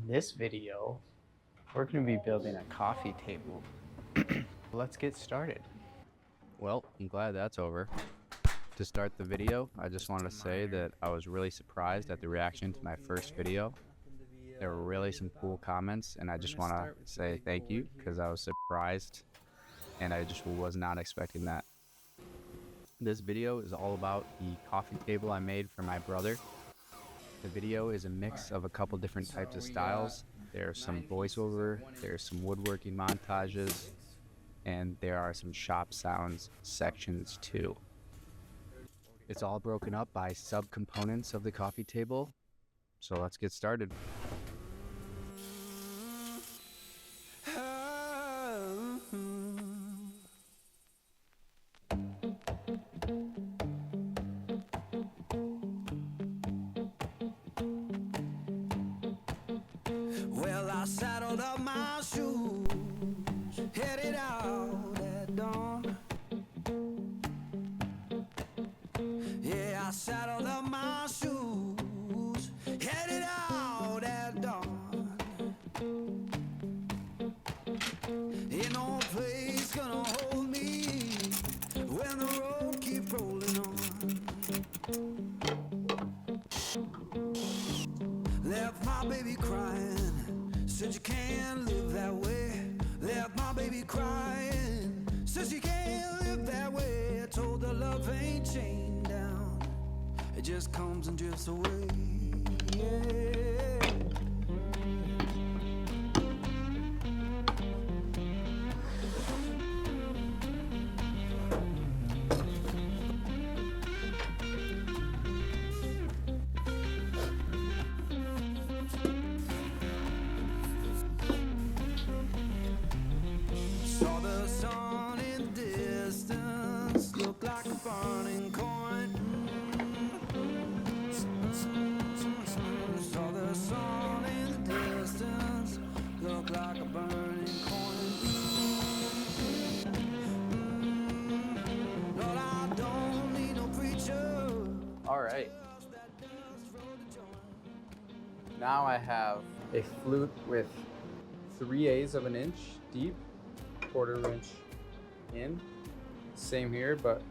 In this video, we're going to be building a coffee table. Let's get started. Well, I'm glad that's over. To start the video, I just wanted to say that I was really surprised at the reaction to my first video. There were really some cool comments, and I just want to say thank you because I was surprised and I just was not expecting that. This video is all about the coffee table I made for my brother. The video is a mix of a couple different types of styles. There's some voiceover, there's some woodworking montages, and there are some shop sounds sections too. It's all broken up by subcomponents of the coffee table, so let's get started. Well, I saddled up my shoes, headed out at dawn. Yeah, I saddled up my shoes, headed out at dawn. Ain't no place gonna hold me when the road keep rolling on. Left my baby crying, said you can't live that way. Left my baby crying, said you can't live that way. I told her love ain't chained down, it just comes and drifts away. Yeah. Saw the sun in the distance, looked like a burning coin. Saw the sun in the distance, looked like a burning coin. Lord, I don't need no preacher. All right. Now I have a flute with 3/8 of an inch deep, 1/4 inch in. Same here, but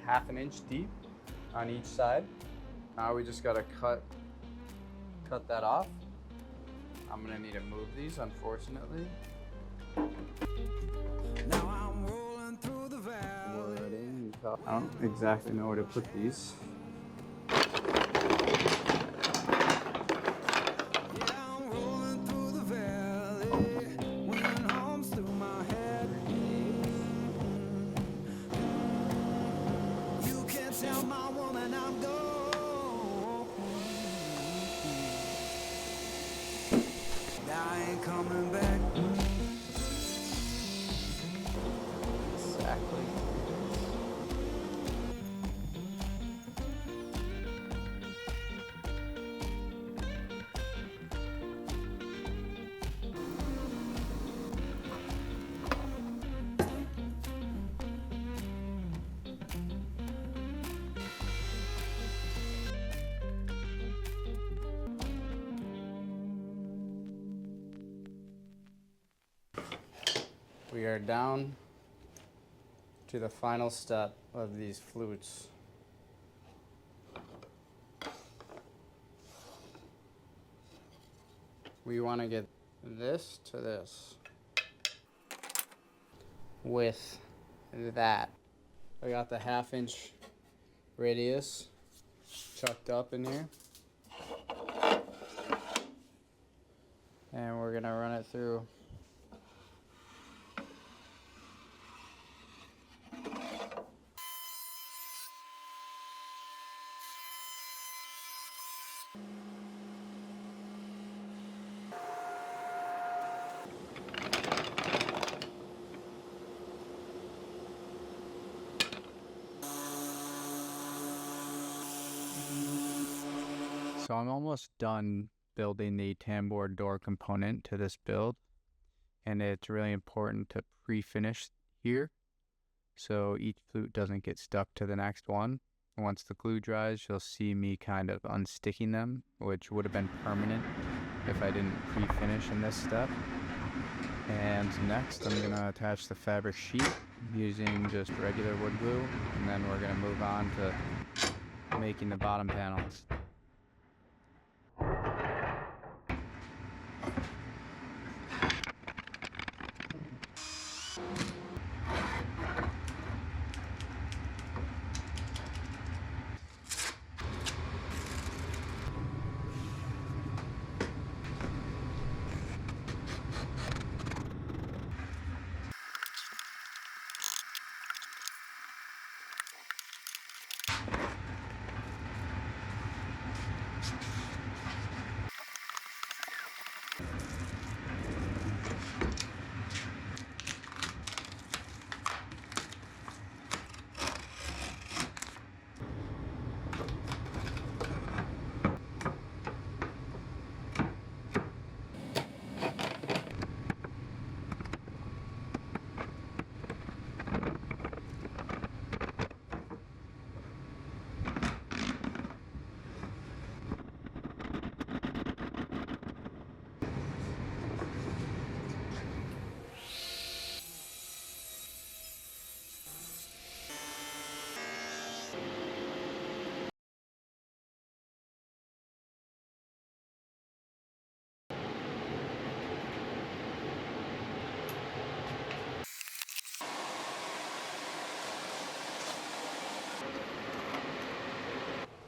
1/2 an inch deep on each side. Now we just gotta cut that off. I'm gonna need to move these, unfortunately. Now I'm rolling through the valley. I don't exactly know where to put these. Yeah, I'm rolling through the valley. Wind hums through my head. You can tell my woman I'm gone. I ain't coming back. Exactly. We are down to the final step of these flutes. We want to get this to this with that. I got the 1/2 inch radius chucked up in here. And we're gonna run it through. So I'm almost done building the tambour door component to this build, and it's really important to pre-finish here so each flute doesn't get stuck to the next one. Once the glue dries, you'll see me kind of unsticking them, which would have been permanent if I didn't pre-finish in this step. And next I'm gonna attach the fabric sheet using just regular wood glue, and then we're gonna move on to making the bottom panels.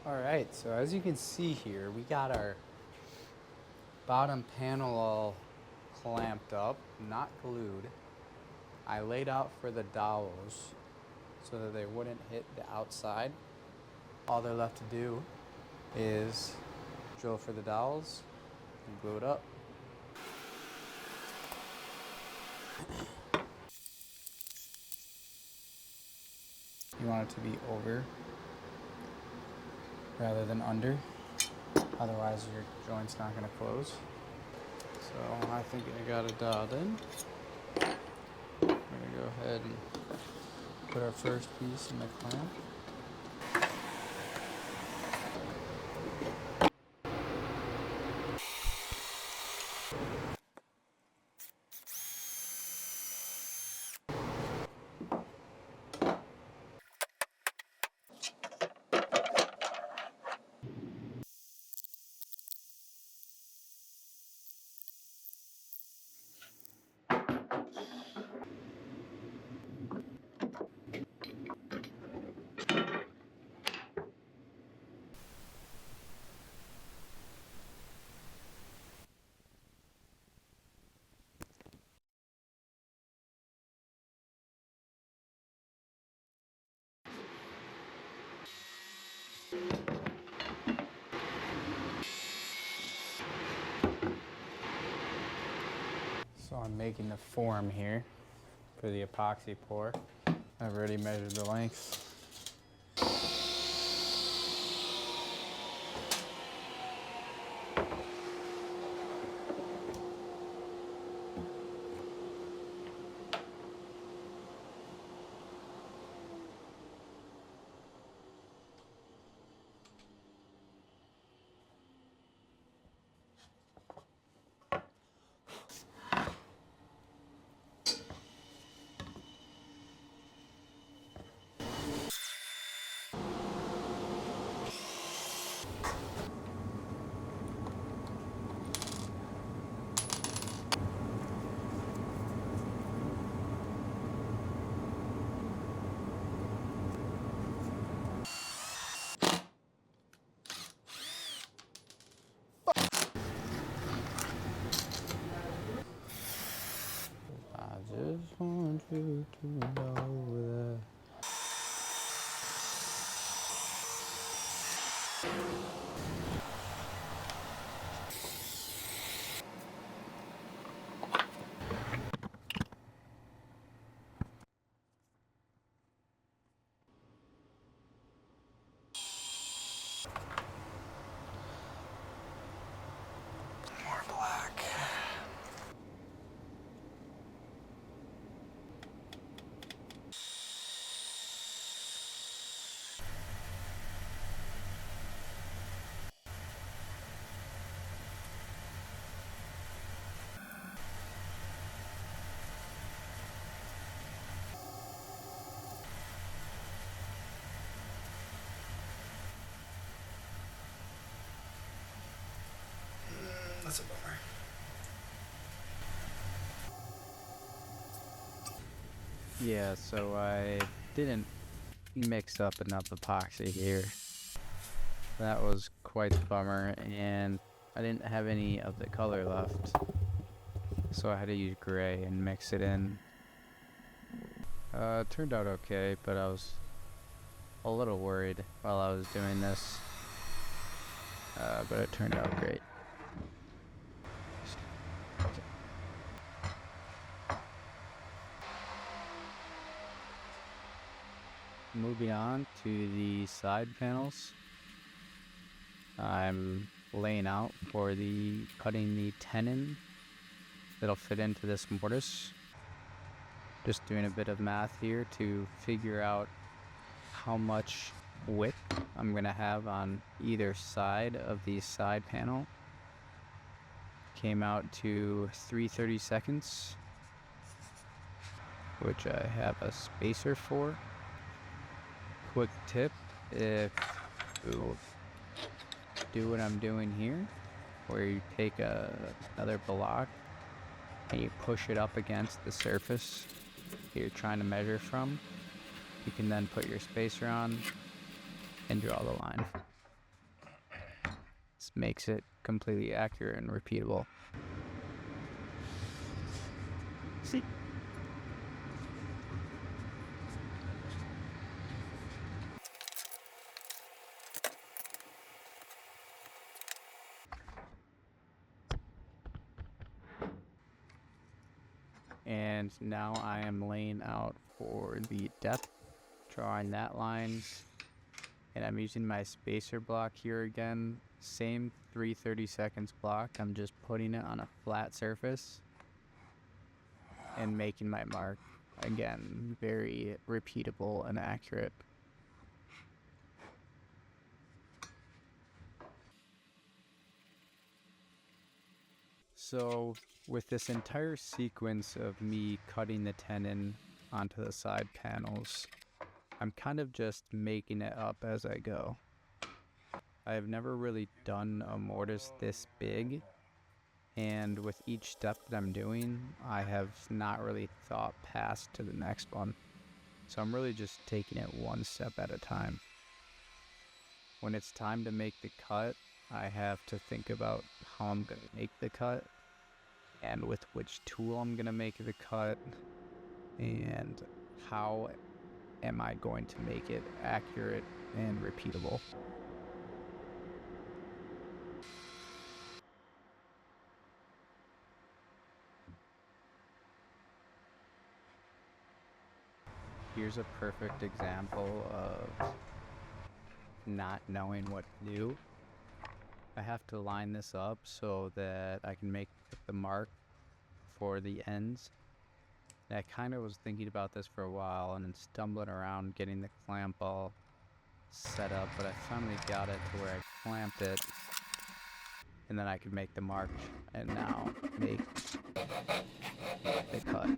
Alright, so as you can see here, we got our bottom panel all clamped up, not glued. I laid out for the dowels so that they wouldn't hit the outside. All they're left to do is drill for the dowels and glue it up. You want it to be over rather than under, otherwise your joint's not going to close. So I think I got it dialed in. We're going to go ahead and put our first piece in the clamp. So I'm making the form here for the epoxy pour. I've already measured the length. I just want you to know that. More black. Yeah, so I didn't mix up enough epoxy here. That was quite the bummer, and I didn't have any of the color left, so I had to use gray and mix it in. It turned out okay, but I was a little worried while I was doing this, but it turned out great. Moving on to the side panels, I'm laying out for cutting the tenon that'll fit into this mortise. Just doing a bit of math here to figure out how much width I'm gonna have on either side of the side panel. Came out to 3/32, which I have a spacer for. Quick tip, if you do what I'm doing here, where you take another block and you push it up against the surface you're trying to measure from, you can then put your spacer on and draw the line. This makes it completely accurate and repeatable. See? And now I am laying out for the depth, drawing that line, and I'm using my spacer block here again. Same 3/32 block, I'm just putting it on a flat surface and making my mark. Again, very repeatable and accurate. So with this entire sequence of me cutting the tenon onto the side panels, I'm kind of just making it up as I go. I have never really done a mortise this big, and with each step that I'm doing, I have not really thought past to the next one. So I'm really just taking it one step at a time. When it's time to make the cut, I have to think about how I'm going to make the cut, and with which tool I'm going to make the cut, and how am I going to make it accurate and repeatable. Here's a perfect example of not knowing what to do. I have to line this up so that I can make the mark for the ends. And I kind of was thinking about this for a while and then stumbling around getting the clamp all set up, but I finally got it to where I clamped it, and then I could make the mark and now make the cut.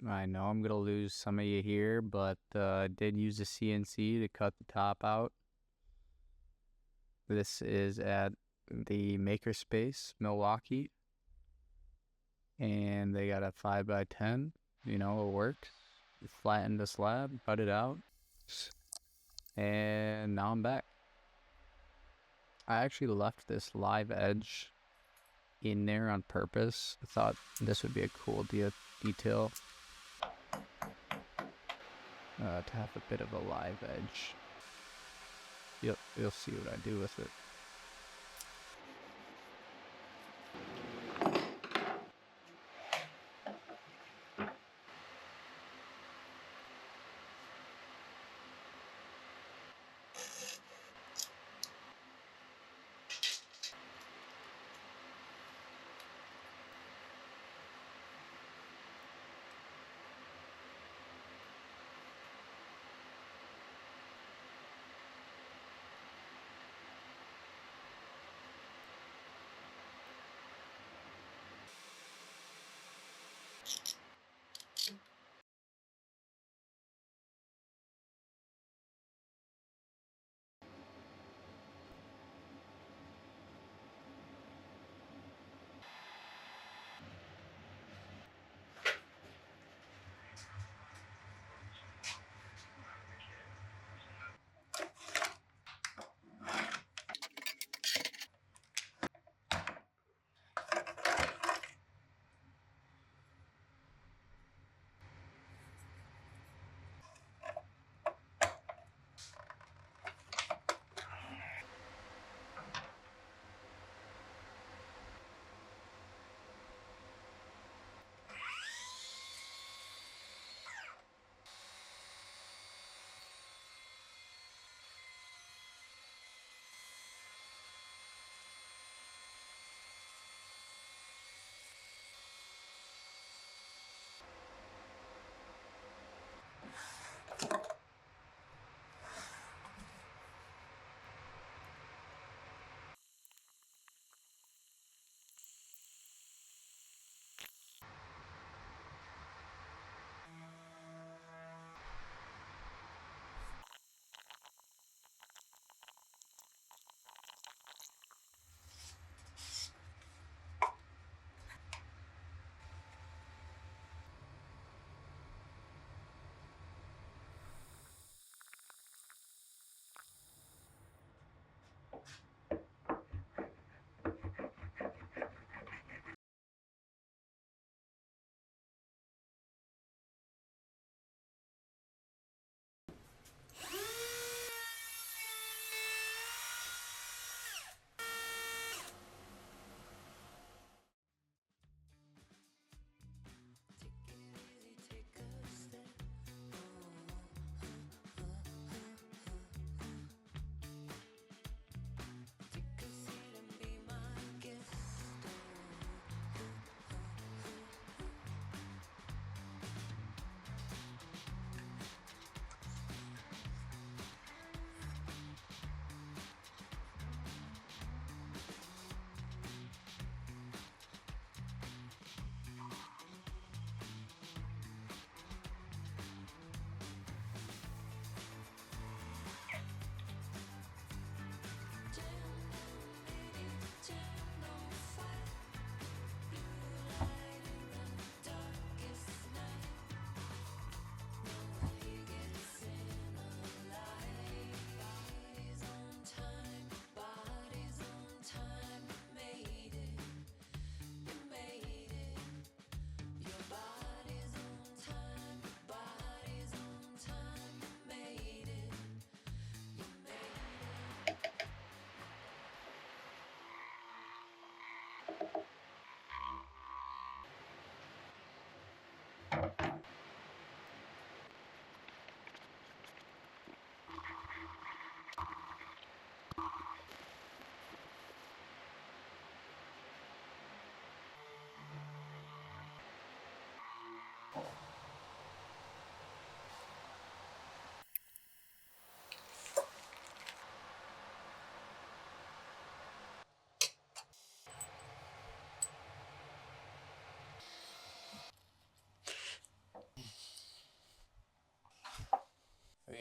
I know I'm gonna lose some of you here, but I did use a CNC to cut the top out. This is at the Makerspace, Milwaukee. And they got a 5x10, you know, it worked. Flattened the slab, cut it out. And now I'm back. I actually left this live edge in there on purpose. I thought this would be a cool detail to have a bit of a live edge. You'll see what I do with it.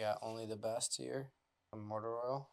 got only the best here. Mortar oil.